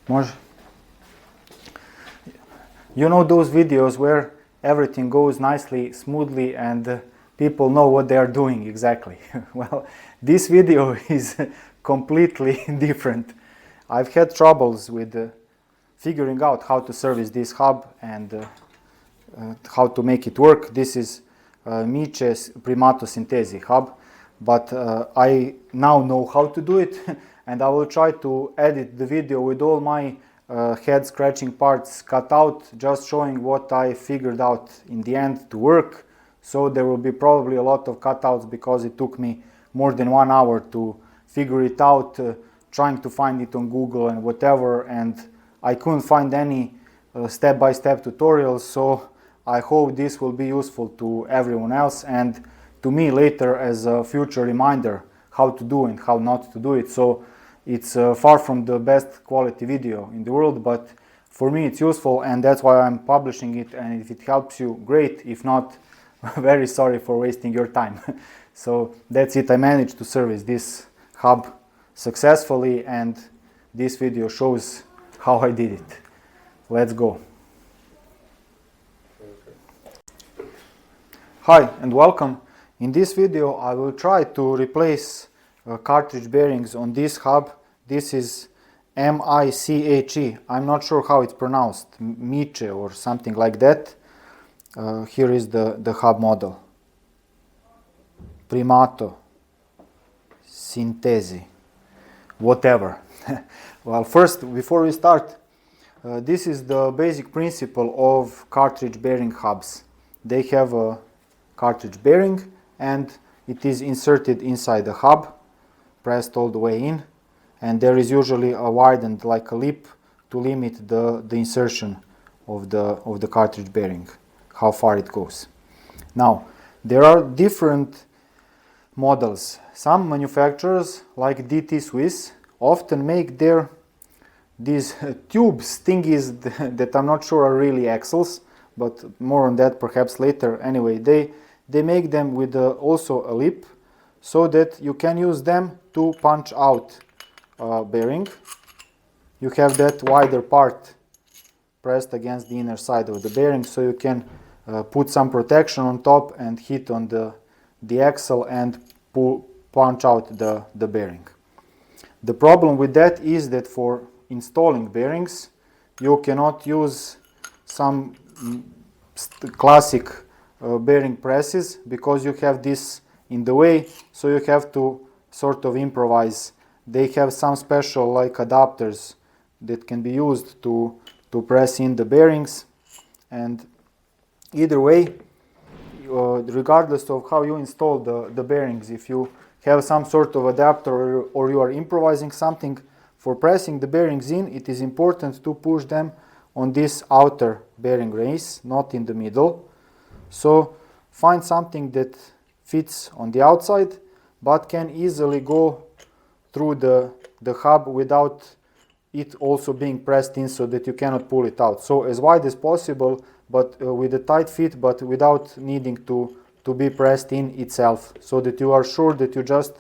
Može. You know those videos where everything goes nicely, smoothly, and people know what they are doing exactly. Well, this video is completely different. I've had troubles with figuring out how to service this hub and how to make it work. This is Miche Primato Syntesi hub, but I now know how to do it and I will try to edit the video with all my head scratching parts cut out, just showing what I figured out in the end to work. So there will be probably a lot of cutouts because it took me more than 1 hour to figure it out, trying to find it on Google and whatever, and I couldn't find any step-by-step tutorials. So I hope this will be useful to everyone else and to me later as a future reminder how to do and how not to do it. So it's far from the best quality video in the world, but for me it's useful and that's why I'm publishing it, and if it helps you, great. If not, very sorry for wasting your time. So that's it. I managed to service this hub successfully and this video shows how I did it. Let's go. Hi and welcome. In this video I will try to replace cartridge bearings on this hub. This is M-I-C-H-E. I'm not sure how it's pronounced, Miche or something like that. Here is the hub model. Primato Syntesi. Whatever. Well, first, before we start, this is the basic principle of cartridge bearing hubs. They have a cartridge bearing and it is inserted inside the hub, pressed all the way in, and there is usually a widened like a lip to limit the insertion of the cartridge bearing, how far it goes. Now, there are different models. Some manufacturers like DT Swiss often make these tubes thingies that I'm not sure are really axles, but more on that perhaps later. Anyway, they make them with also a lip so that you can use them to punch out bearing. You have that wider part pressed against the inner side of the bearing, so you can put some protection on top and hit on the axle and punch out the bearing. The problem with that is that for installing bearings you cannot use some classic bearing presses because you have this in the way, so you have to sort of improvise. They have some special like adapters that can be used to press in the bearings, and either way, regardless of how you install the bearings, if you have some sort of adapter or you are improvising something for pressing the bearings in, it is important to push them on this outer bearing race, not in the middle. So find something that fits on the outside but can easily go through the hub without it also being pressed in, so that you cannot pull it out. So as wide as possible, but with a tight fit, but without needing to be pressed in itself, so that you are sure that you just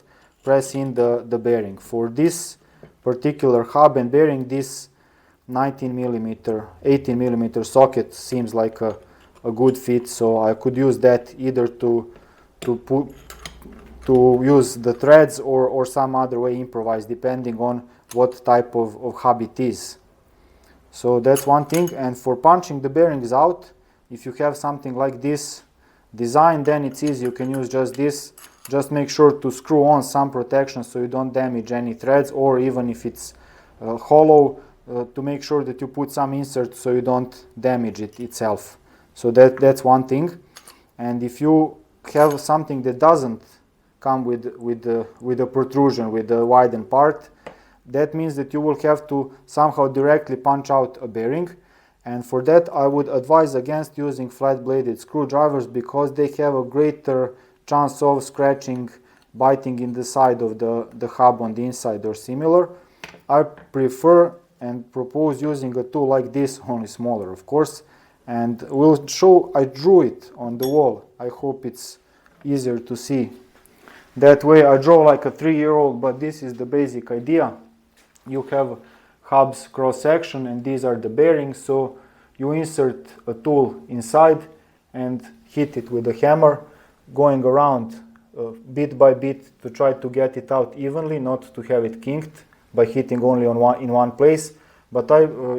press in the bearing. For this particular hub and bearing, this 19mm, 18mm socket seems like a good fit, so I could use that either to use the threads or some other way improvise, depending on what type of hub it is. So that's one thing. And for punching the bearings out, if you have something like this design, then it's easy. You can use just this. Just make sure to screw on some protection so you don't damage any threads, or even if it's hollow, to make sure that you put some insert so you don't damage it itself. So that's one thing. And if you have something that doesn't come with a protrusion, with a widened part, that means that you will have to somehow directly punch out a bearing, and for that I would advise against using flat-bladed screwdrivers because they have a greater chance of scratching, biting in the side of the hub on the inside or similar. I prefer and propose using a tool like this, only smaller of course, and will show. I drew it on the wall. I hope it's easier to see. That way I draw like a 3-year-old, but this is the basic idea. You have hub's cross section, and these are the bearings. So you insert a tool inside and hit it with a hammer, going around bit by bit to try to get it out evenly, not to have it kinked by hitting only in one place. But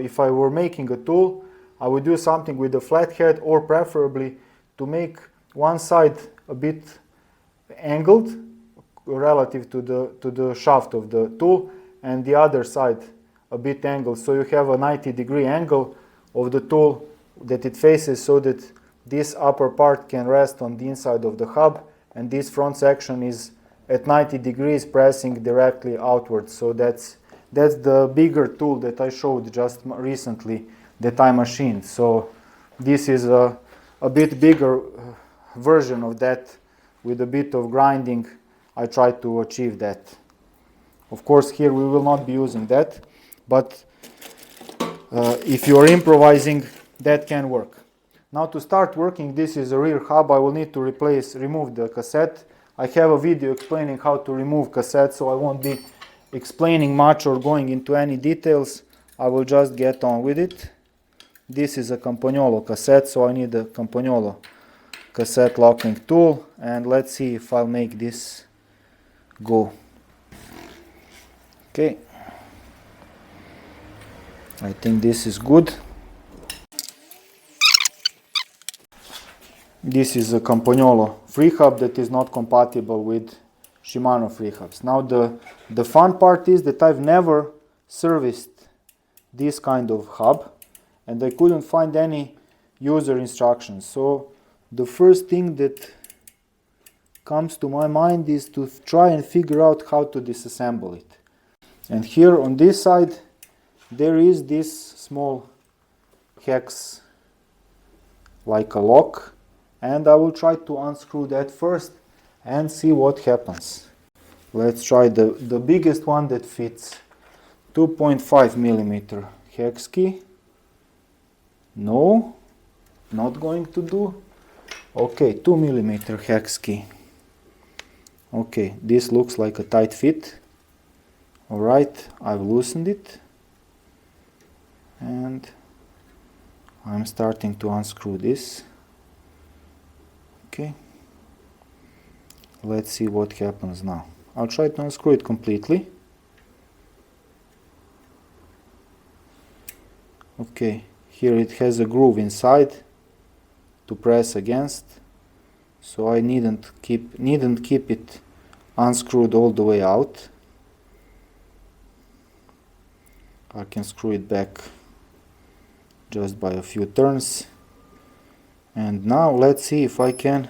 if I were making a tool, I would do something with a flat head, or preferably to make one side a bit angled relative to the shaft of the tool, and the other side a bit angled, so you have a 90-degree angle of the tool that it faces, so that this upper part can rest on the inside of the hub, and this front section is at 90 degrees pressing directly outwards. So that's the bigger tool that I showed just recently that I machined. So this is a bit bigger version of that. With a bit of grinding I try to achieve that. Of course here we will not be using that, but if you are improvising, that can work. Now to start working, this is a rear hub. I will need to remove the cassette. I have a video explaining how to remove cassette, so I won't be explaining much or going into any details. I will just get on with it. This is a Campagnolo cassette, so I need a Campagnolo cassette locking tool, and let's see if I'll make this go. Okay, I think this is good. This is a Campagnolo Freehub that is not compatible with Shimano Freehubs. Now the fun part is that I've never serviced this kind of hub, and I couldn't find any user instructions. So the first thing that comes to my mind is to try and figure out how to disassemble it. And here on this side there is this small hex like a lock, and I will try to unscrew that first and see what happens. Let's try the biggest one that fits. 2.5 millimeter hex key. No, not going to do. Okay, 2 millimeter hex key. Okay, this looks like a tight fit. Alright, I've loosened it, and I'm starting to unscrew this. Okay, let's see what happens now. I'll try to unscrew it completely. Okay, here it has a groove inside to press against, so I needn't keep it unscrewed all the way out. I can screw it back just by a few turns. And now let's see if I can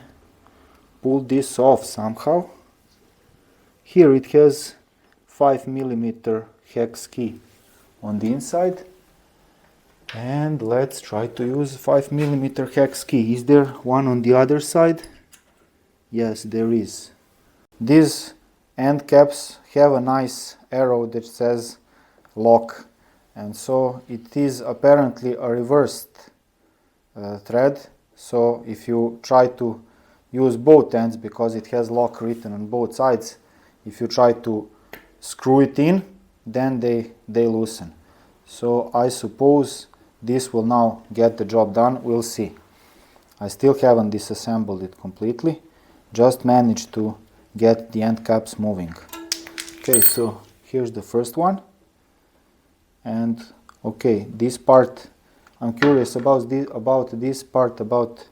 pull this off somehow. Here it has 5 millimeter hex key on the inside, and let's try to use 5 millimeter hex key. Is there one on the other side? Yes, there is. These end caps have a nice arrow that says lock, and so it is apparently a reversed thread. So if you try to use both ends, because it has lock written on both sides, if you try to screw it in, then they loosen. So I suppose this will now get the job done. We'll see. I still haven't disassembled it completely, just managed to get the end caps moving. Okay, so here's the first one. And okay, this part, I'm curious about this part, about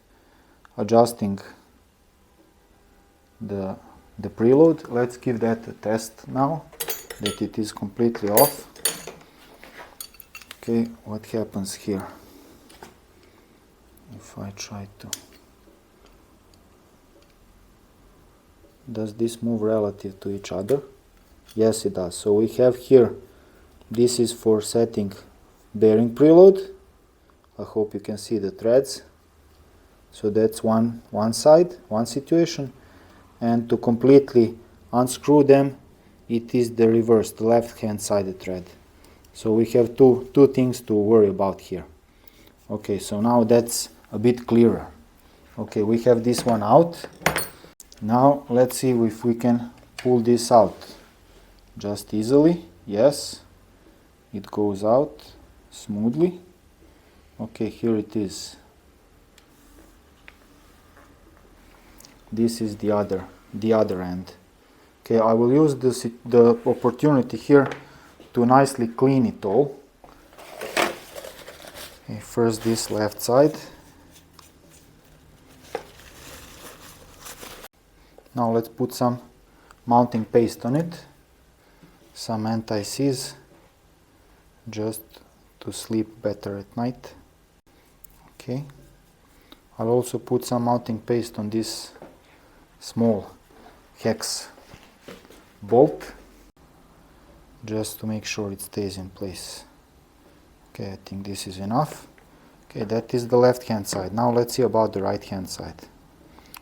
adjusting the preload. Let's give that a test now that it is completely off. Okay, what happens here? If I try to... Does this move relative to each other? Yes, it does. So we have here, this is for setting bearing preload. I hope you can see the threads. So that's one side, one situation. And to completely unscrew them, it is the reverse, the left-hand sided thread. So we have two things to worry about here. Okay, so now that's a bit clearer. Okay, we have this one out. Now let's see if we can pull this out just easily. Yes. it goes out smoothly. Okay, here it is. This is the other end. Okay, I will use the opportunity here to nicely clean it all. Okay, first this left side. Now let's put some mounting paste on it, some anti-seize, just to sleep better at night. Okay, I'll also put some mounting paste on this small hex bolt, just to make sure it stays in place. Okay, I think this is enough. Okay, that is the left hand side. Now let's see about the right hand side.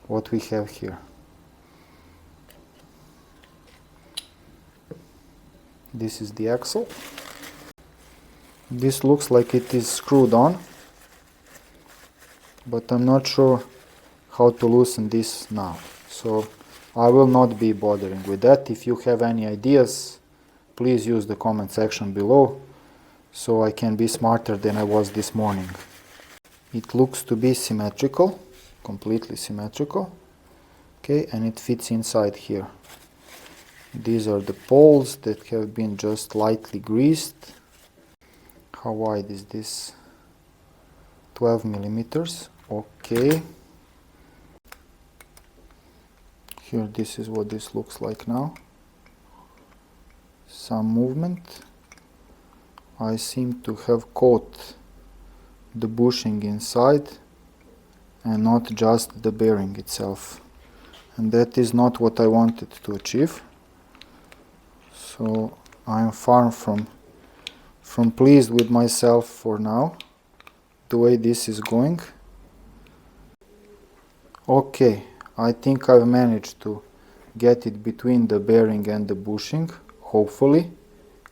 What we have here. This is the axle. This looks like it is screwed on, but I'm not sure how to loosen this now. So I will not be bothering with that. If you have any ideas, please use the comment section below so I can be smarter than I was this morning. It looks to be symmetrical, completely symmetrical. Okay, and it fits inside here. These are the poles that have been just lightly greased. How wide is this? 12 millimeters. Okay. Here, this is what this looks like now. Some movement. I seem to have caught the bushing inside and not just the bearing itself. And that is not what I wanted to achieve. So I am far from pleased with myself for now, the way this is going. Okay, I think I've managed to get it between the bearing and the bushing, hopefully.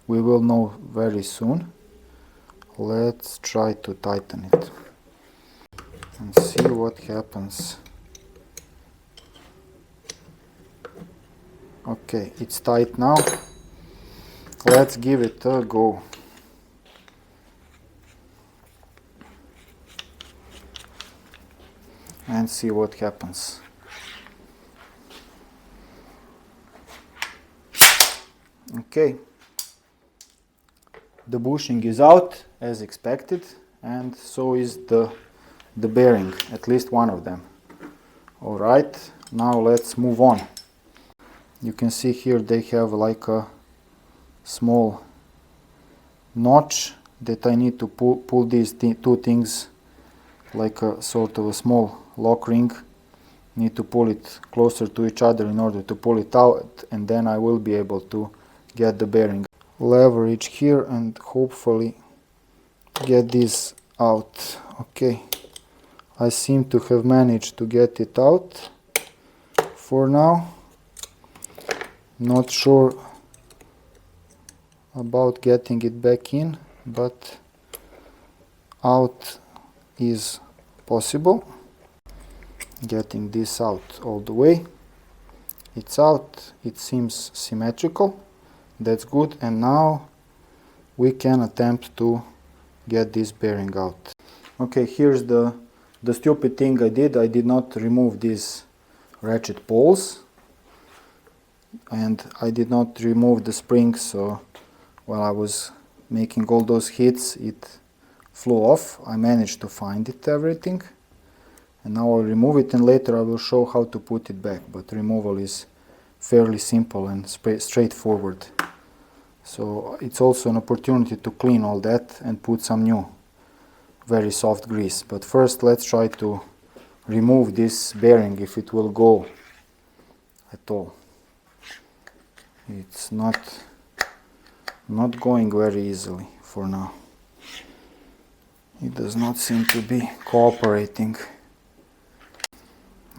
We will know very soon. Let's try to tighten it and see what happens. Okay, it's tight now. Let's give it a go. And see what happens. Okay. The bushing is out as expected, and so is the bearing, at least one of them. Alright, now let's move on. You can see here they have like a small notch that I need to pull these two things like a sort of a small lock ring. Need to pull it closer to each other in order to pull it out, and then I will be able to get the bearing. Leverage here and hopefully get this out. Okay, I seem to have managed to get it out for now. Not sure about getting it back in, but out is possible. Getting this out all the way. It's out. It seems symmetrical. That's good. And now we can attempt to get this bearing out. Okay, here's the stupid thing I did. I did not remove these ratchet poles, and I did not remove the springs, so while I was making all those hits it flew off. I managed to find it, everything, and now I'll remove it, and later I will show how to put it back, but removal is fairly simple and straightforward. So it's also an opportunity to clean all that and put some new very soft grease. But first let's try to remove this bearing, if it will go at all. It's not going very easily for now. It does not seem to be cooperating.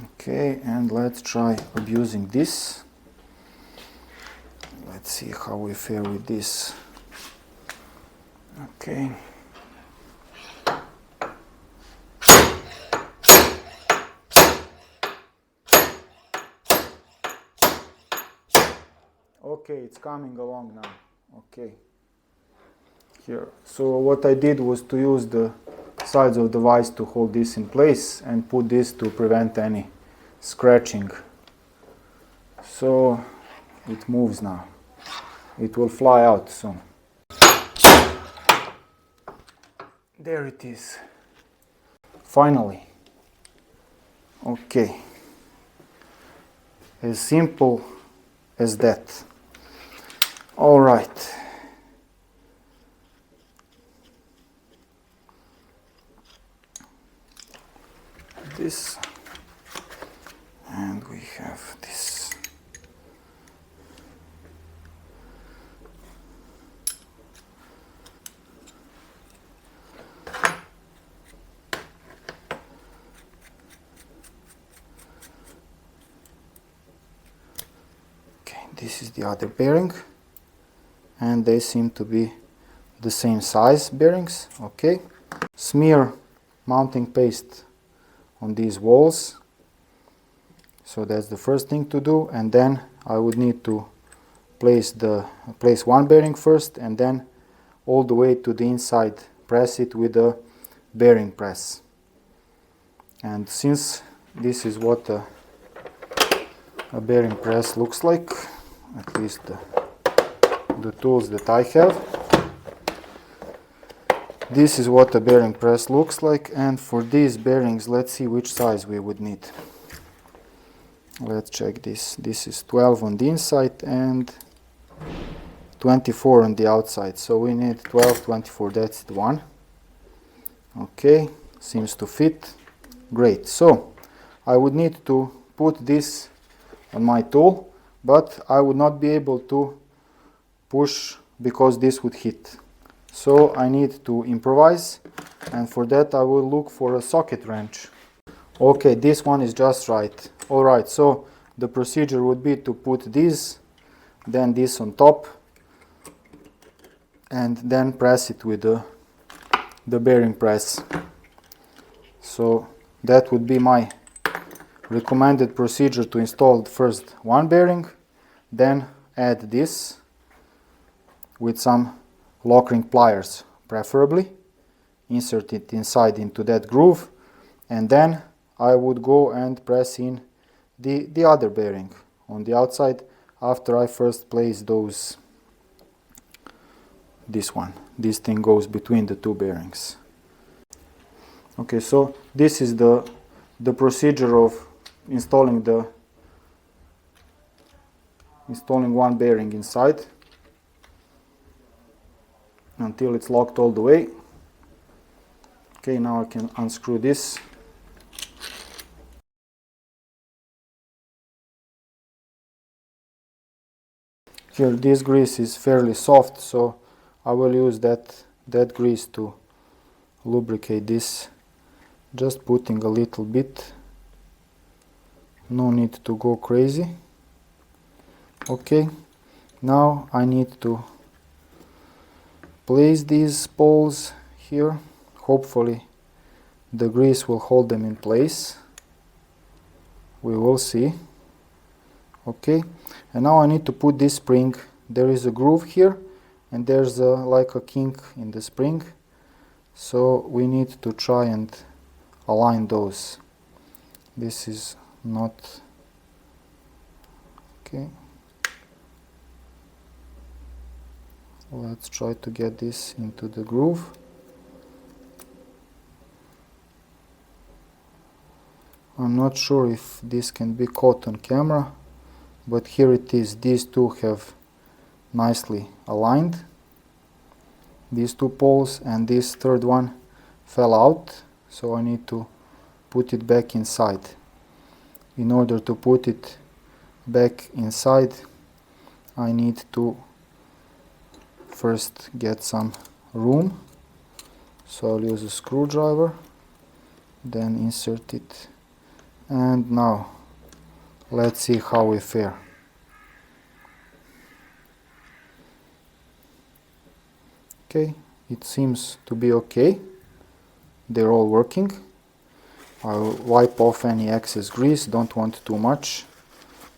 Okay, and let's try abusing this. Let's see how we fare with this. Okay. Okay, it's coming along now. Okay. here. So what I did was to use the sides of the vise to hold this in place and put this to prevent any scratching. So it moves now. It will fly out soon. There it is. Finally. Okay. As simple as that. All right. This, and we have this. Okay, this is the other bearing, and they seem to be the same size bearings. Okay, smear mounting paste on these walls. So that's the first thing to do, and then I would need to place one bearing first, and then all the way to the inside press it with a bearing press. And since this is what a bearing press looks like, at least the tools that I have, this is what a bearing press looks like. And for these bearings, let's see which size we would need. Let's check this. This is 12 on the inside and 24 on the outside. So we need 12, 24, that's the one. Okay, seems to fit. Great. So I would need to put this on my tool, but I would not be able to push because this would hit. So I need to improvise, and for that I will look for a socket wrench. Okay, this one is just right. Alright, so the procedure would be to put this, then this on top, and then press it with the bearing press. So that would be my recommended procedure to install first one bearing, then add this with some lock ring pliers, preferably. Insert it inside into that groove, and then I would go and press in the other bearing on the outside after I first place this one. This thing goes between the two bearings. Okay, so this is the procedure of installing one bearing inside until it's locked all the way. Okay, now I can unscrew this. Here this grease is fairly soft, so I will use that grease to lubricate this. Just putting a little bit. No need to go crazy. Okay, now I need to place these poles here. Hopefully the grease will hold them in place. We will see. Okay, and now I need to put this spring. There is a groove here, and there's like a kink in the spring. So we need to try and align those. This is not okay. Let's try to get this into the groove. I'm not sure if this can be caught on camera, but here it is. These two have nicely aligned, these two poles, and this third one fell out, so I need to put it back inside. In order to put it back inside, I need to first get some room, so I'll use a screwdriver, then insert it, and now let's see how we fare. Okay, it seems to be okay. They're all working. I'll wipe off any excess grease, don't want too much,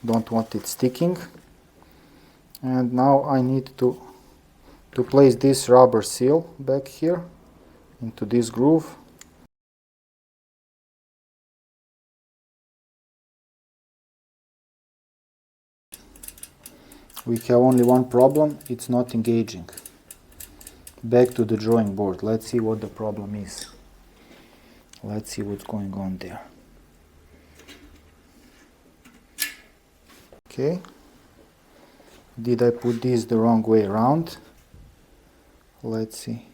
don't want it sticking. And now I need to to place this rubber seal back here into this groove. We have only one problem, it's not engaging. Back to the drawing board. Let's see what the problem is. Let's see what's going on there. Okay. Did I put this the wrong way around? Let's see.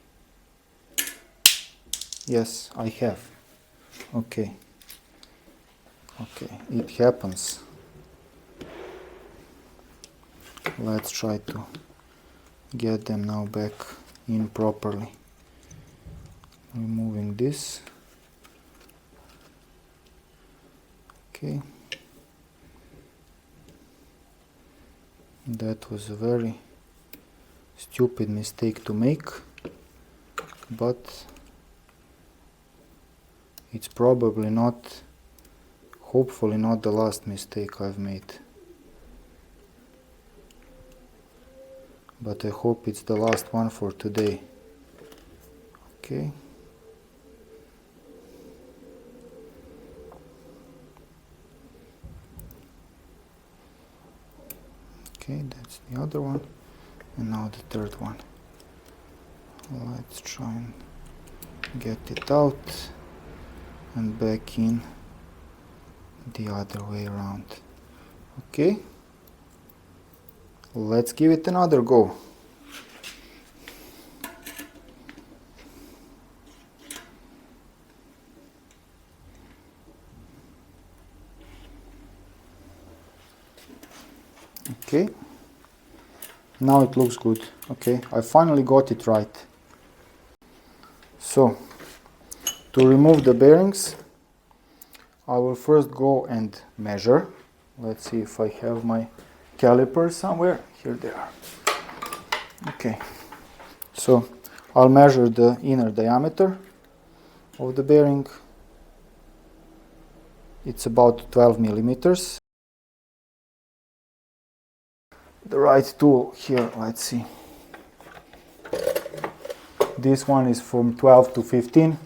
Yes, I have. Okay. Okay, it happens. Let's try to get them now back in properly. Removing this. Okay. That was a very stupid mistake to make, but it's probably not, hopefully not the last mistake I've made. But I hope it's the last one for today. Okay. Okay, that's the other one. And now the third one. Let's try and get it out and back in the other way around. Okay. Let's give it another go. Okay, now it looks good. Okay, I finally got it right. So, to remove the bearings, I will first go and measure. Let's see if I have my calipers somewhere. Here they are. Okay, so I'll measure the inner diameter of the bearing. It's about 12 millimeters. The right tool here, let's see. This one is from 12 to 15,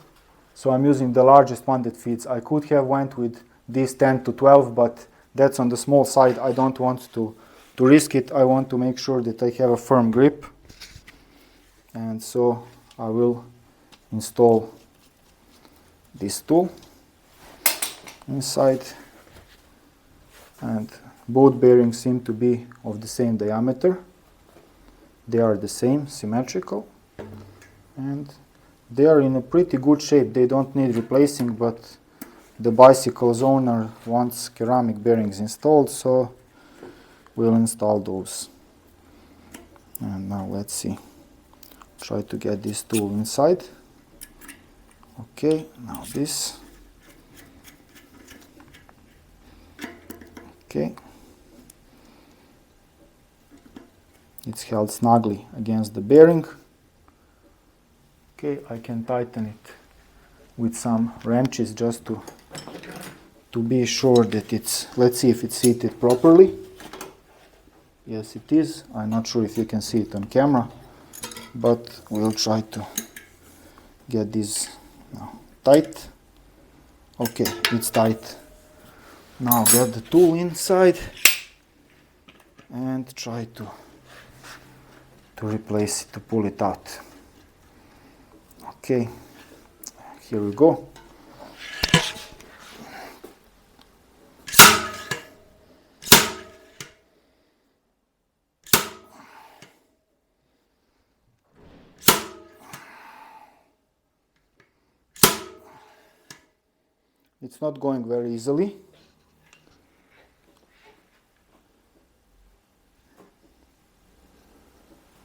so I'm using the largest one that fits. I could have went with this 10 to 12, but that's on the small side. I don't want to risk it. I want to make sure that I have a firm grip, and so I will install this tool inside, and both bearings seem to be of the same diameter. They are the same, symmetrical, and they are in a pretty good shape. They don't need replacing, but the bicycle's owner wants ceramic bearings installed, so we'll install those. And now let's see. Try to get this tool inside. Okay, now this. Okay. It's held snugly against the bearing. Okay, I can tighten it with some wrenches just to be sure that it's, let's see if it's seated properly. Yes, it is. I'm not sure if you can see it on camera, but we'll try to get this now tight. Okay, it's tight. Now get the tool inside and try to replace it, to pull it out. Okay, here we go. It's not going very easily.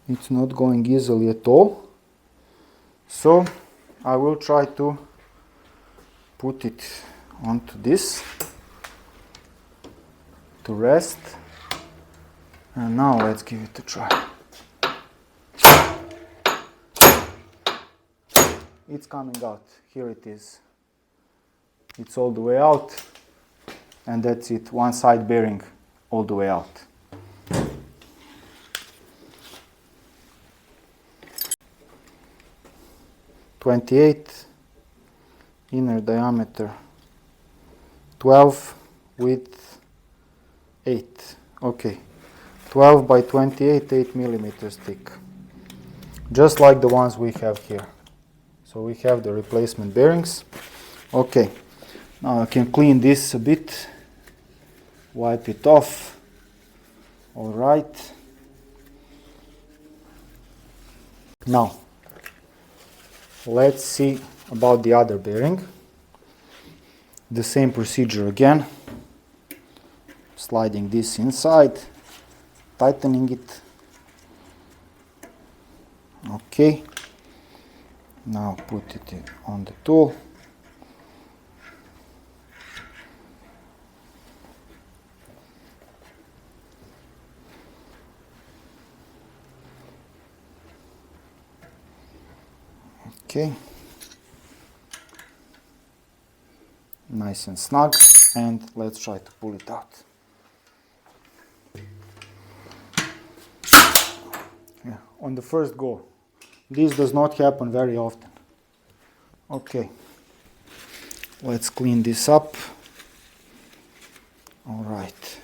It's not going easily at all. So I will try to put it onto this to rest. And now let's give it a try. It's coming out. Here it is. It's all the way out. And that's it. One side bearing all the way out. 28, inner diameter 12, width 8. Okay, 12 by 28, 8 millimeters thick, just like the ones we have here. So we have the replacement bearings. Okay, now I can clean this a bit, wipe it off. All right. Now, let's see about the other bearing. The same procedure again. Sliding this inside, tightening it. Okay. Now put it on the tool. Okay. Nice and snug, and let's try to pull it out. Yeah, on the first go. This does not happen very often. Okay, let's clean this up. All right.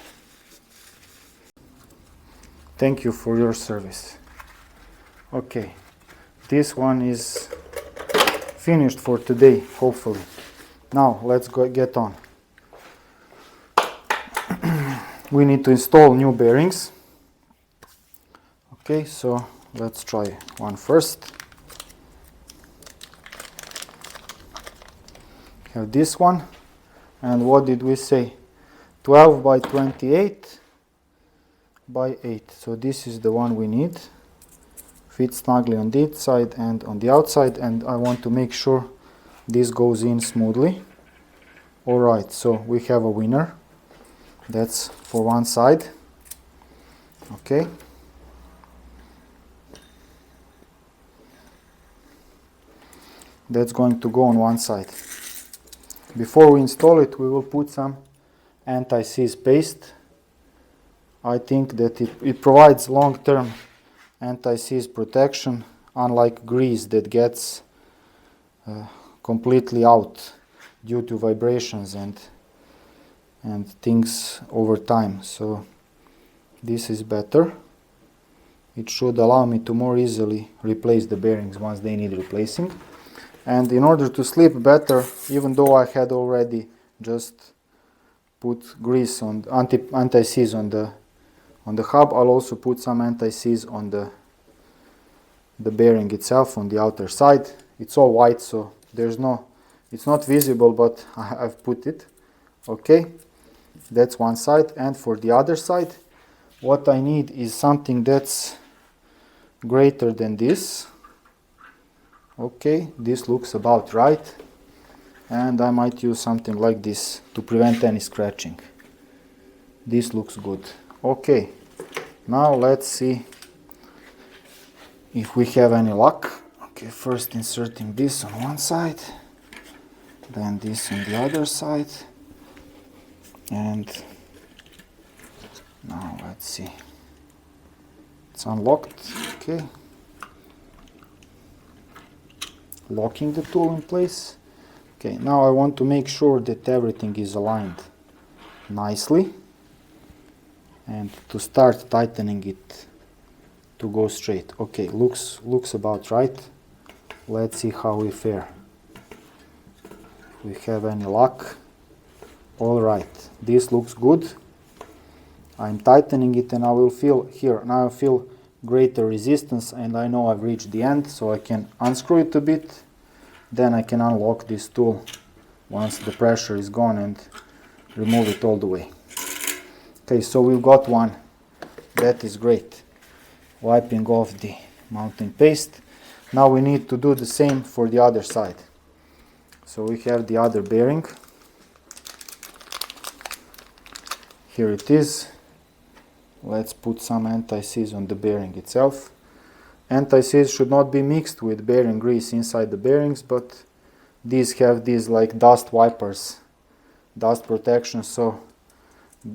Thank you for your service. Okay, this one is finished for today, hopefully. Now let's get on. We need to install new bearings. Okay, so let's try one first. Have this one, and what did we say? 12 by 28 by 8. So this is the one we need. Fits snugly on this side and on the outside, and I want to make sure this goes in smoothly. All right, so we have a winner. That's for one side. Okay. That's going to go on one side. Before we install it, we will put some anti-seize paste. I think that it provides long-term anti-seize protection, unlike grease that gets completely out due to vibrations and things over time. So this is better. It should allow me to more easily replace the bearings once they need replacing. And in order to sleep better, even though I had already just put grease on anti-seize on the hub, I'll also put some anti-seize on the bearing itself on the outer side. It's all white, so it's not visible, but I've put it. Okay, that's one side. And for the other side, what I need is something that's greater than this. Okay, this looks about right, and I might use something like this to prevent any scratching. This looks good. Okay, now let's see if we have any luck. Okay, first inserting this on one side, then this on the other side, and now let's see. It's unlocked. Okay. Locking the tool in place. Okay, now I want to make sure that everything is aligned nicely, and to start tightening it to go straight. Okay, looks about right. Let's see how we fare. If we have any luck. All right, this looks good. I'm tightening it, and I will feel here. Now I feel greater resistance, and I know I've reached the end, so I can unscrew it a bit. Then I can unlock this tool once the pressure is gone and remove it all the way. Okay, so we've got one. That is great. Wiping off the mounting paste. Now we need to do the same for the other side. So we have the other bearing. Here it is. Let's put some anti-seize on the bearing itself. Anti-seize should not be mixed with bearing grease inside the bearings, but these have these like dust wipers, dust protection, so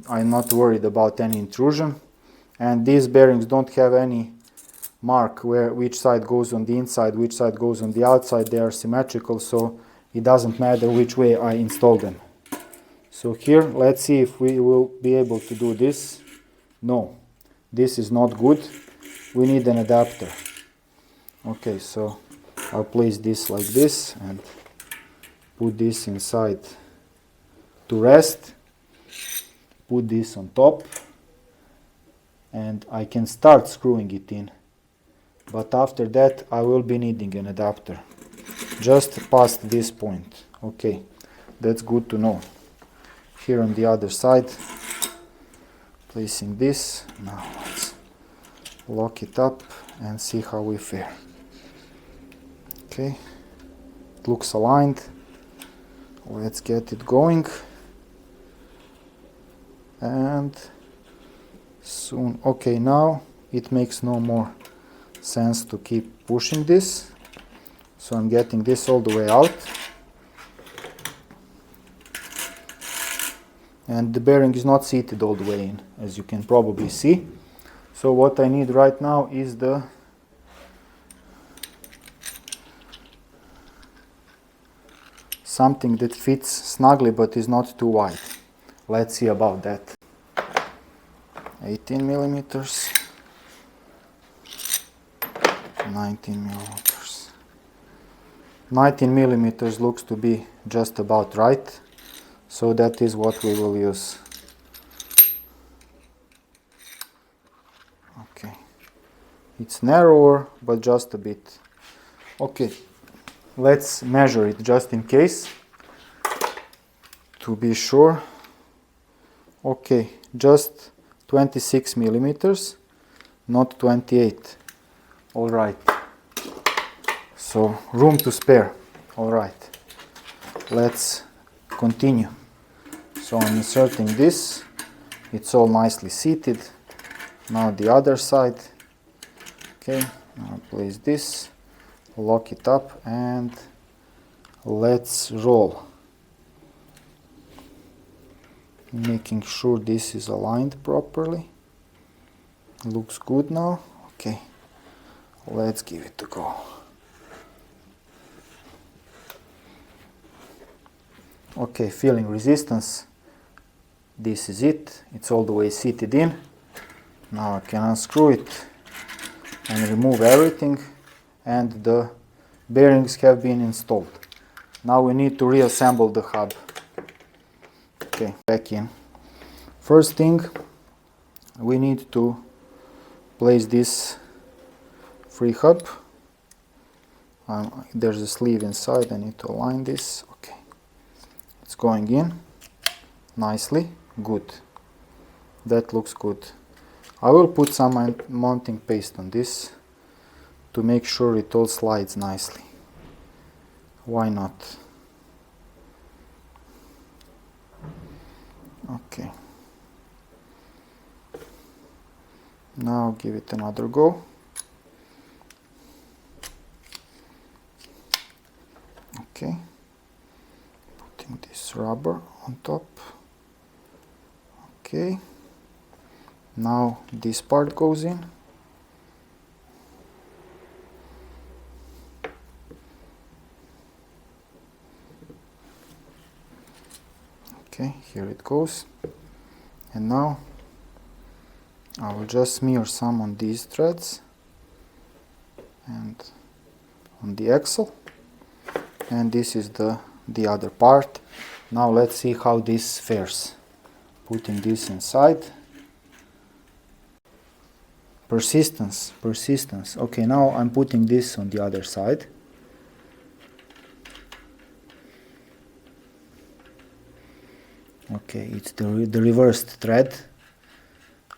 I'm not worried about any intrusion. And these bearings don't have any mark which side goes on the inside, which side goes on the outside. They are symmetrical, so it doesn't matter which way I install them. So here, let's see if we will be able to do this. No, this is not good. We need an adapter. Okay, so I'll place this like this and put this inside to rest. Put this on top and I can start screwing it in. But after that I will be needing an adapter just past this point. Okay, that's good to know. Here on the other side, placing this. Now let's lock it up and see how we fare. Okay, it looks aligned. Let's get it going. And soon, okay, now it makes no more sense to keep pushing this. So I'm getting this all the way out. And the bearing is not seated all the way in, as you can probably see. So what I need right now is the something that fits snugly but is not too wide. Let's see about that. 18 millimeters, 19 millimeters. 19 millimeters looks to be just about right. So that is what we will use. Okay, it's narrower, but just a bit. Okay, let's measure it just in case, to be sure. Okay, just 26 millimeters, not 28. All right. So room to spare. All right. Let's continue. So I'm inserting this. It's all nicely seated. Now the other side. Okay, now place this, lock it up, and let's roll. Making sure this is aligned properly. Looks good now. Okay, let's give it a go. Okay, feeling resistance. This is it. It's all the way seated in. Now I can unscrew it and remove everything, and the bearings have been installed. Now we need to reassemble the hub. Okay, back in. First thing, we need to place this Freehub. There's a sleeve inside. I need to align this. Okay, it's going in nicely. Good. That looks good. I will put some mounting paste on this to make sure it all slides nicely. Why not? Okay. Now give it another go. Okay. Putting this rubber on top. Okay. Now this part goes in. Okay, here it goes. And now I will just smear some on these threads and on the axle. And this is the other part. Now let's see how this fares. Putting this inside. Persistence, persistence. Okay, now I'm putting this on the other side. Okay, it's the reversed thread.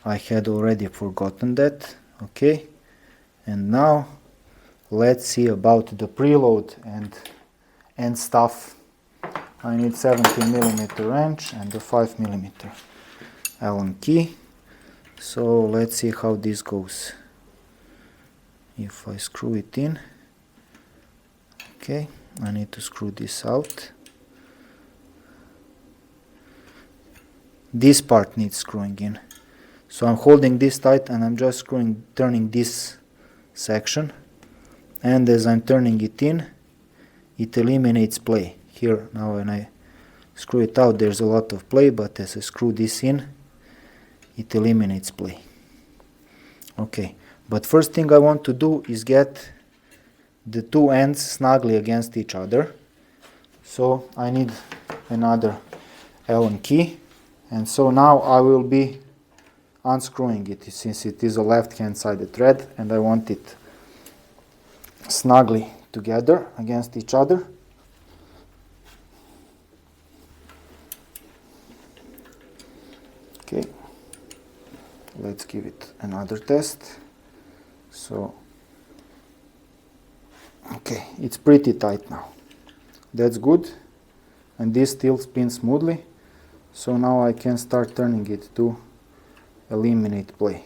I had already forgotten that. Okay, and now let's see about the preload and stuff. I need 17mm wrench and a 5mm Allen key. So let's see how this goes. If I screw it in, okay, I need to screw this out. This part needs screwing in. So I'm holding this tight and I'm just turning this section, and as I'm turning it in, it eliminates play. Here now when I screw it out there's a lot of play, but as I screw this in it eliminates play. Okay, but first thing I want to do is get the two ends snugly against each other. So I need another Allen key, and so now I will be unscrewing it since it is a left-hand sided thread and I want it snugly together against each other. Okay, let's give it another test. So, okay, it's pretty tight now. That's good, and this still spins smoothly. So now I can start turning it to eliminate play.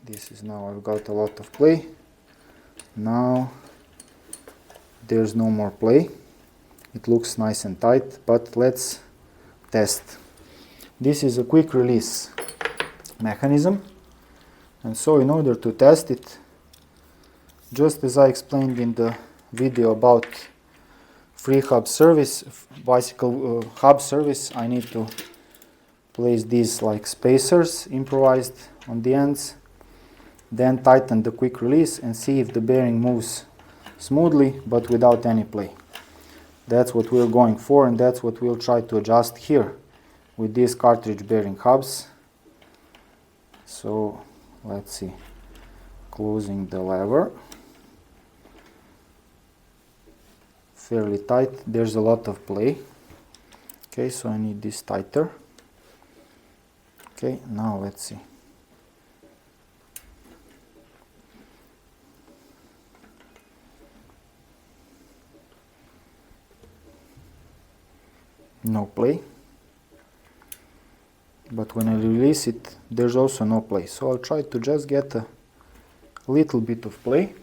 This is now I've got a lot of play. Now there's no more play. It looks nice and tight, but let's test. This is a quick release mechanism, and so in order to test it, just as I explained in the video about Freehub service, bicycle hub service, I need to place these like spacers improvised on the ends, then tighten the quick release and see if the bearing moves smoothly but without any play. That's what we're going for, and that's what we'll try to adjust here with these cartridge bearing hubs. So let's see, closing the lever, fairly tight, there's a lot of play. Okay, so I need this tighter. Okay, now let's see. No play. But when I release it, there's also no play. So I'll try to just get a little bit of play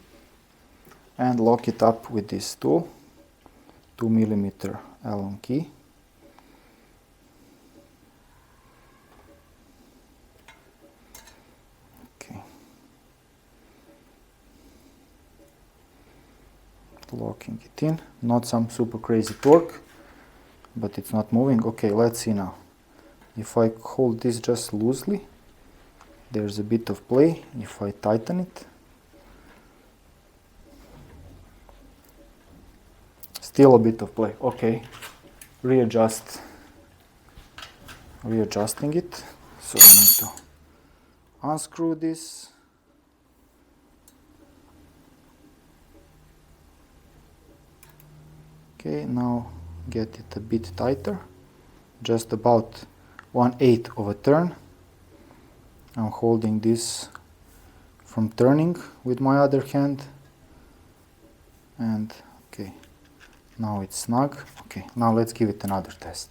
and lock it up with this tool, 2mm Allen key. Okay. Locking it in. Not some super crazy torque, but it's not moving. Okay, let's see now. If I hold this just loosely, there's a bit of play. If I tighten it, still a bit of play. Okay, readjusting it. So I need to unscrew this. Okay, now get it a bit tighter, just about 1/8 of a turn. I'm holding this from turning with my other hand, and okay, now it's snug. Okay, now let's give it another test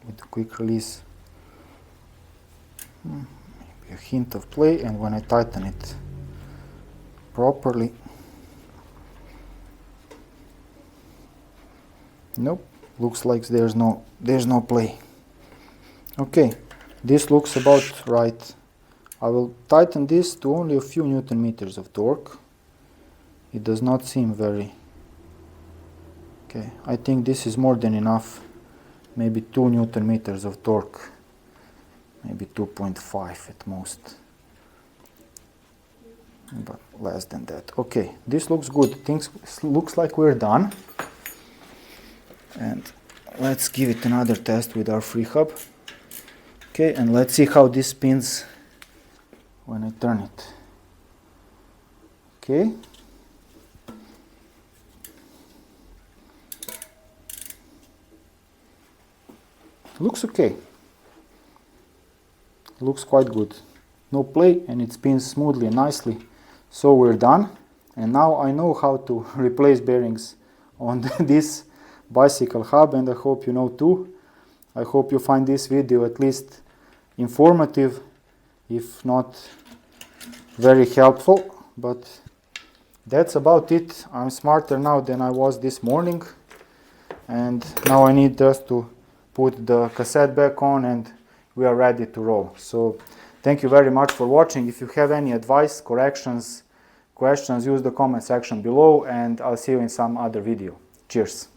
with the quick release. Maybe a hint of play, and when I tighten it properly, nope, looks like there's no play. Okay, this looks about right. I will tighten this to only a few Newton meters of torque. It does not seem very... Okay, I think this is more than enough. Maybe 2 Newton meters of torque. Maybe 2.5 at most. But less than that. Okay, this looks good. Things looks like we're done. And let's give it another test with our Freehub. Okay, and let's see how this spins when I turn it. Okay. Looks okay. Looks quite good. No play, and it spins smoothly and nicely. So we're done. And now I know how to replace bearings on this bicycle hub, and I hope you know too. I hope you find this video at least informative, if not very helpful. But that's about it. I'm smarter now than I was this morning, and now I need just to put the cassette back on and we are ready to roll. So Thank you very much for watching. If you have any advice, corrections, questions, use the comment section below, and I'll see you in some other video. Cheers!